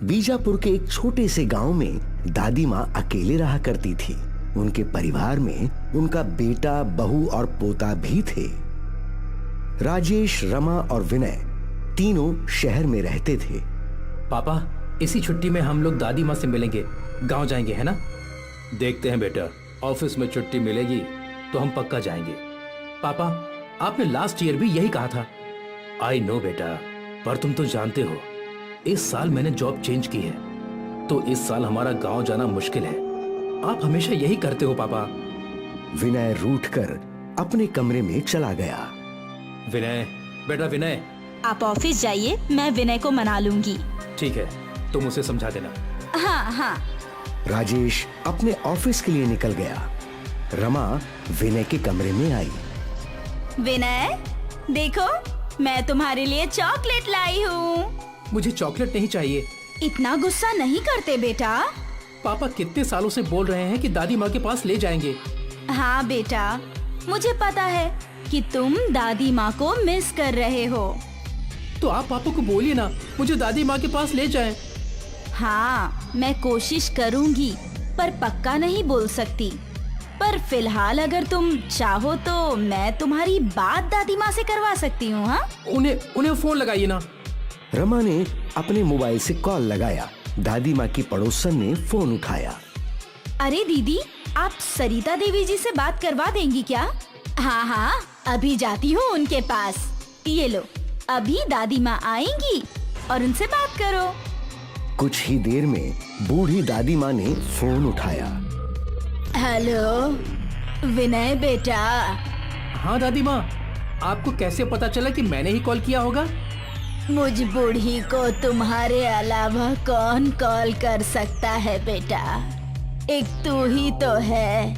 बीजापुर के एक छोटे से गांव में दादी माँ अकेले रहा करती थी। उनके परिवार में उनका बेटा, बहू और पोता भी थे। राजेश, रमा और विनय तीनों शहर में रहते थे। पापा, इसी छुट्टी में हम लोग दादी माँ से मिलेंगे, गांव जाएंगे, है ना? देखते हैं बेटा, ऑफिस में छुट्टी मिलेगी तो हम पक्का जाएंगे। पापा, आपने लास्ट ईयर भी यही कहा था। आई नो बेटा, पर तुम तो जानते हो इस साल मैंने जॉब चेंज की है, तो इस साल हमारा गांव जाना मुश्किल है। आप हमेशा यही करते हो पापा। विनय रूठकर अपने कमरे में चला गया। विनय, बेटा विनय। आप ऑफिस जाइए, मैं विनय को मना लूंगी। ठीक है, तुम उसे समझा देना। हाँ हाँ। राजेश अपने ऑफिस के लिए निकल गया। रमा विनय के कमरे में आई। विनय, देखो मैं तुम्हारे लिए चॉकलेट लाई हूँ। मुझे चॉकलेट नहीं चाहिए। इतना गुस्सा नहीं करते बेटा। पापा कितने सालों से बोल रहे हैं कि दादी माँ के पास ले जाएंगे। हाँ बेटा, मुझे पता है कि तुम दादी माँ को मिस कर रहे हो। तो आप पापा को बोलिए ना, मुझे दादी माँ के पास ले जाएं। हाँ, मैं कोशिश करूँगी, पर पक्का नहीं बोल सकती। पर फिलहाल अगर तुम चाहो तो मैं तुम्हारी बात दादी माँ से करवा सकती हूँ। हाँ, उन्हें फोन लगाइए ना। रमा ने अपने मोबाइल से कॉल लगाया। दादी माँ की पड़ोसन ने फोन उठाया। अरे दीदी, आप सरिता देवी जी से बात करवा देंगी क्या? हाँ हाँ, अभी जाती हूँ उनके पास। ये लो, अभी दादी माँ आएंगी और उनसे बात करो। कुछ ही देर में बूढ़ी दादी माँ ने फोन उठाया। हेलो विनय बेटा। हाँ दादी माँ, आपको कैसे पता चला कि मैंने ही कॉल किया होगा? मुझ बूढ़ी को तुम्हारे अलावा कौन कॉल कर सकता है बेटा? एक तू ही तो है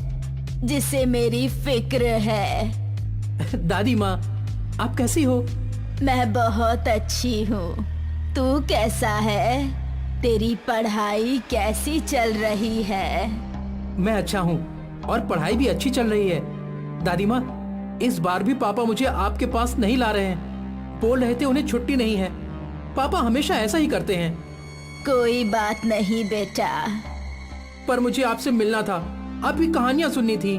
जिसे मेरी फिक्र है। दादी माँ, आप कैसी हो? मैं बहुत अच्छी हूँ। तू कैसा है? तेरी पढ़ाई कैसी चल रही है? मैं अच्छा हूँ और पढ़ाई भी अच्छी चल रही है। दादी माँ, इस बार भी पापा मुझे आपके पास नहीं ला रहे हैं। बोल रहे थे उन्हें छुट्टी नहीं है। पापा हमेशा ऐसा ही करते हैं। कोई बात नहीं बेटा। पर मुझे आपसे मिलना था, आपकी कहानियाँ सुननी थी।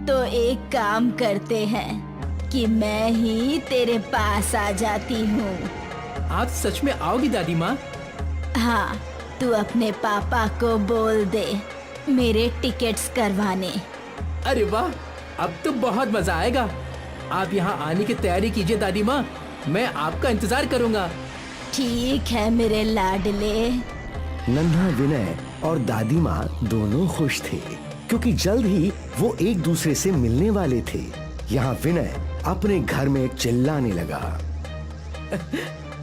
तो एक काम करते हैं कि मैं ही तेरे पास आ जाती हूँ। आप सच में आओगी दादी माँ? हाँ, तू अपने पापा को बोल दे मेरे टिकट्स करवाने। अरे वाह, अब तो बहुत मजा आएगा। आप यहाँ आने की तैयारी कीजिए दादी माँ, मैं आपका इंतजार करूँगा। ठीक है मेरे लाडले। नन्हा विनय और दादी माँ दोनों खुश थे, क्योंकि जल्द ही वो एक दूसरे से मिलने वाले थे। यहाँ विनय अपने घर में चिल्लाने लगा।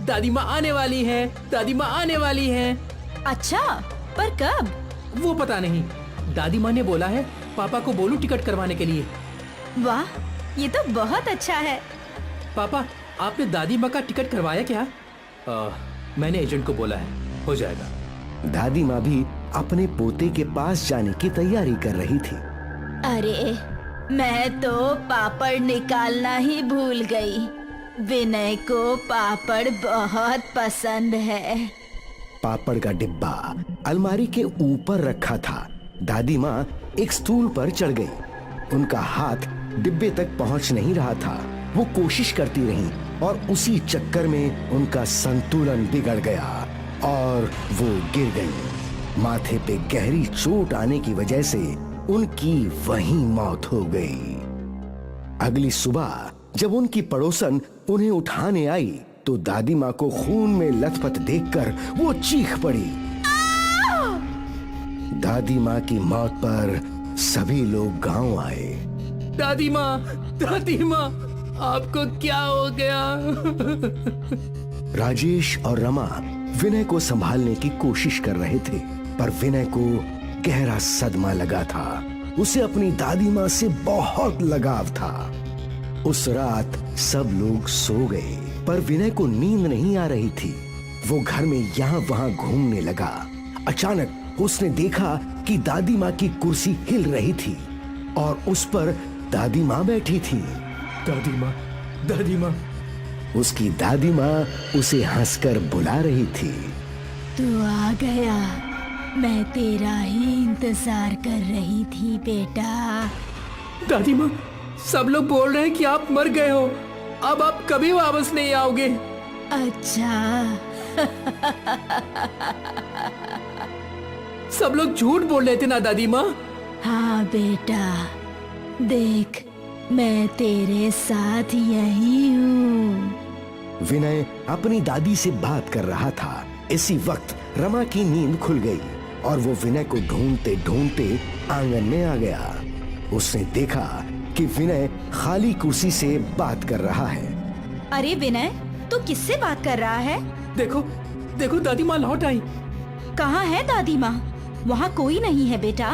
दादी माँ आने वाली है, दादी माँ आने वाली है। अच्छा, पर कब? वो पता नहीं। दादी माँ ने बोला है पापा को बोलूं टिकट करवाने के लिए। वाह, ये तो बहुत अच्छा है। पापा, आपने दादी माँ का टिकट करवाया क्या? मैंने एजेंट को बोला है, हो जाएगा। दादी माँ भी अपने पोते के पास जाने की तैयारी कर रही थी। अरे, मैं तो पापड़ निकालना ही भूल गई। विनय को पापड़ बहुत पसंद है। पापड़ का डिब्बा अलमारी के ऊपर रखा था। दादी माँ एक स्टूल पर चढ़ गई। उनका हाथ डिब्बे तक पहुंच नहीं रहा था। वो कोशिश करती रही और उसी चक्कर में उनका संतुलन बिगड़ गया और वो गिर गई। माथे पे गहरी चोट आने की वजह से उनकी वहीं मौत हो गई। अगली सुबह जब उनकी पड़ोसन उन्हें उठाने आई तो दादी माँ को खून में लथपथ देखकर वो चीख पड़ी। दादी माँ की मौत पर सभी लोग गांव आए। दादी माँ, दादी माँ, आपको क्या हो गया? राजेश और रमा विनय को संभालने की कोशिश कर रहे थे, पर विनय को गहरा सदमा लगा था। उसे अपनी दादी माँ से बहुत लगाव था। उस रात सब लोग सो गए, पर विनय को नींद नहीं आ रही थी। वो घर में यहाँ वहाँ घूमने लगा। अचानक उसने देखा कि दादी माँ की कुर्सी हिल रही थी और उस पर दादी माँ बैठी थी। दादी माँ, दादी माँ। उसकी दादी माँ उसे हंसकर बुला रही थी। तू आ गया। मैं तेरा ही इंतजार कर रही थी बेटा। दादी माँ, सब लोग बोल रहे हैं कि आप मर गए हो। अब आप कभी वापस नहीं आओगे। अच्छा। सब लोग झूठ बोल रहे थे ना दादी माँ। हाँ बेटा, देख मैं तेरे साथ यही हूँ। विनय अपनी दादी से बात कर रहा था। इसी वक्त रमा की नींद खुल गई और वो विनय को ढूंढते ढूंढते आंगन में आ गया। उसने देखा कि विनय खाली कुर्सी से बात कर रहा है। अरे विनय, तू किससे बात कर रहा है? देखो देखो दादी माँ लौट आई। कहाँ है दादी माँ? वहाँ कोई नहीं है बेटा।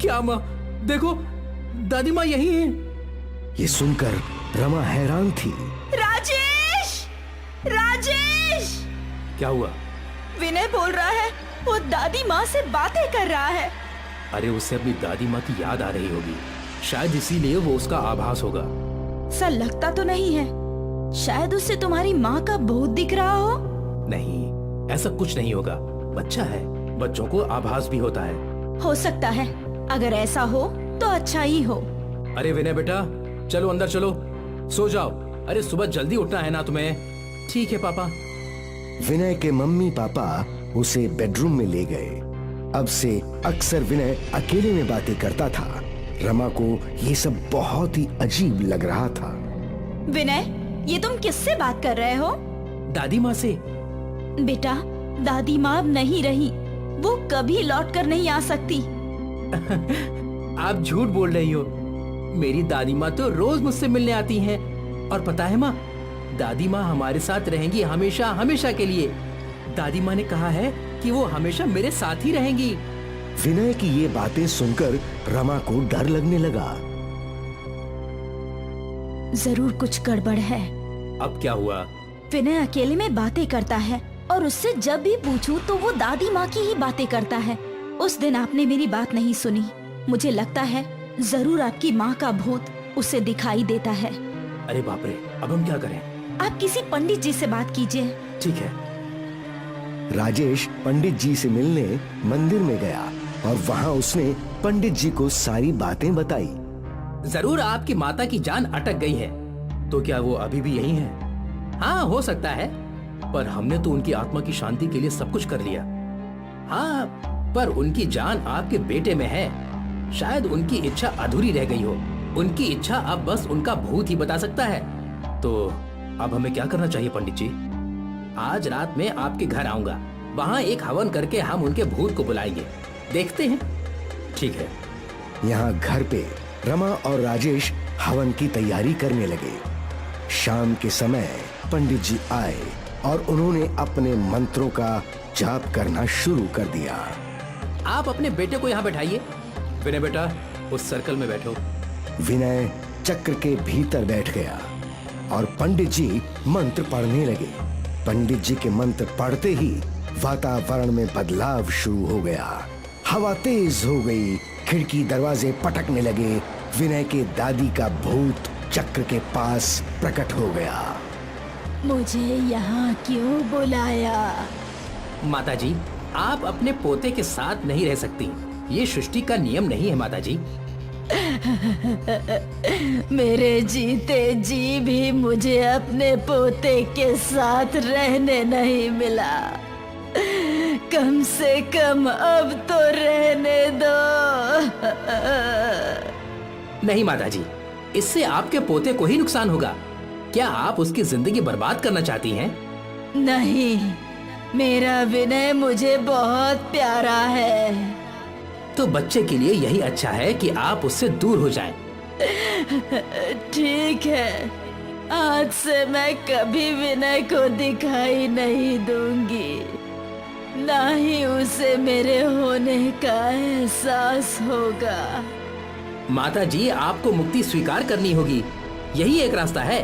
क्या माँ? देखो दादी माँ यही है। ये सुनकर रमा हैरान थी। राजेश! राजेश! क्या हुआ? विनय बोल रहा है वो दादी माँ से बातें कर रहा है। अरे उसे अपनी दादी माँ की याद आ रही होगी, शायद इसीलिए वो उसका आभास होगा। सा लगता तो नहीं है, शायद उससे तुम्हारी माँ का भूत दिख रहा हो। नहीं, ऐसा कुछ नहीं होगा। बच्चा है, बच्चों को आभास भी होता है। हो सकता है, अगर ऐसा हो तो अच्छा ही हो। अरे विनय बेटा, चलो अंदर चलो, सो जाओ। अरे सुबह जल्दी उठना है ना तुम्हें। ठीक है पापा। विनय के मम्मी पापा उसे बेडरूम में ले गए। अब से अक्सर विनय अकेले में बातें करता था। रमा को ये सब बहुत ही अजीब लग रहा था। विनय, ये तुम किससे बात कर रहे हो? दादी माँ से। बेटा, दादी माँ अब नहीं रही, वो कभी लौट कर नहीं आ सकती। आप झूठ बोल रही हो। मेरी दादी माँ तो रोज मुझसे मिलने आती हैं। और पता है माँ, दादी माँ हमारे साथ रहेंगी हमेशा हमेशा के लिए। दादी माँ ने कहा है कि वो हमेशा मेरे साथ ही रहेंगी। विनय की ये बातें सुनकर रमा को डर लगने लगा। जरूर कुछ गड़बड़ है। अब क्या हुआ? विनय अकेले में बातें करता है और उससे जब भी पूछूं तो वो दादी माँ की ही बातें करता है। उस दिन आपने मेरी बात नहीं सुनी। मुझे लगता है जरूर आपकी माँ का भूत उसे दिखाई देता है। अरे बाप रे, अब हम क्या करें? आप किसी पंडित जी से बात कीजिए। ठीक है। राजेश पंडित जी से मिलने मंदिर में गया और वहाँ उसने पंडित जी को सारी बातें बताई। जरूर आपकी माता की जान अटक गई है। तो क्या वो अभी भी यही है? हाँ, हो सकता है, पर हमने तो उनकी आत्मा की शांति के लिए सब कुछ कर लिया। हाँ, पर उनकी जान आपके बेटे में है। शायद उनकी इच्छा अधूरी रह गई हो। उनकी इच्छा अब बस उनका भूत ही बता सकता है। तो अब हमें क्या करना चाहिए पंडित जी? आज रात में आपके घर आऊंगा। वहाँ एक हवन करके हम उनके भूत को बुलाएंगे। देखते हैं। ठीक है। यहाँ घर पे रमा और राजेश हवन की तैयारी करने लगे। शाम के समय पंडित जी आए और उन्होंने अपने मंत्रों का जाप करना शुरू कर दिया। आप अपने बेटे को यहाँ बैठाइए। विनय बेटा, उस सर्कल में बैठो। विनय चक्र के भीतर बैठ गया और पंडित जी मंत्र पढ़ने लगे। पंडित जी के मंत्र पढ़ते ही वातावरण में बदलाव शुरू हो गया। हवा तेज हो गई, खिड़की दरवाजे पटकने लगे। विनय के दादी का भूत चक्र के पास प्रकट हो गया। मुझे यहाँ क्यों बुलाया? माताजी, आप अपने पोते के साथ नहीं रह सकती। ये सृष्टि का नियम नहीं है माताजी। मेरे जीते जी भी मुझे अपने पोते के साथ रहने नहीं मिला। कम से कम अब तो रहने दो। नहीं माताजी, इससे आपके पोते को ही नुकसान होगा। क्या आप उसकी जिंदगी बर्बाद करना चाहती हैं? नहीं, मेरा विनय मुझे बहुत प्यारा है। तो बच्चे के लिए यही अच्छा है कि आप उससे दूर हो जाएं। ठीक है, आज से मैं कभी विनय को दिखाई नहीं दूंगी, ना ही उसे मेरे होने का एहसास होगा। माताजी, आपको मुक्ति स्वीकार करनी होगी। यही एक रास्ता है।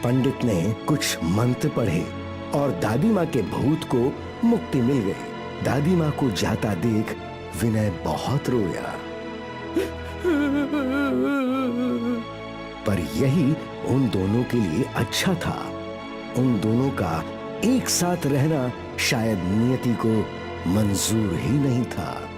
पंडित ने कुछ मंत्र पढ़े और दादी माँ के भूत को मुक्ति मिल गई। दादी माँ को जाता देख विनय बहुत रोया, पर यही उन दोनों के लिए अच्छा था। उन दोनों का एक साथ रहना शायद नियति को मंजूर ही नहीं था।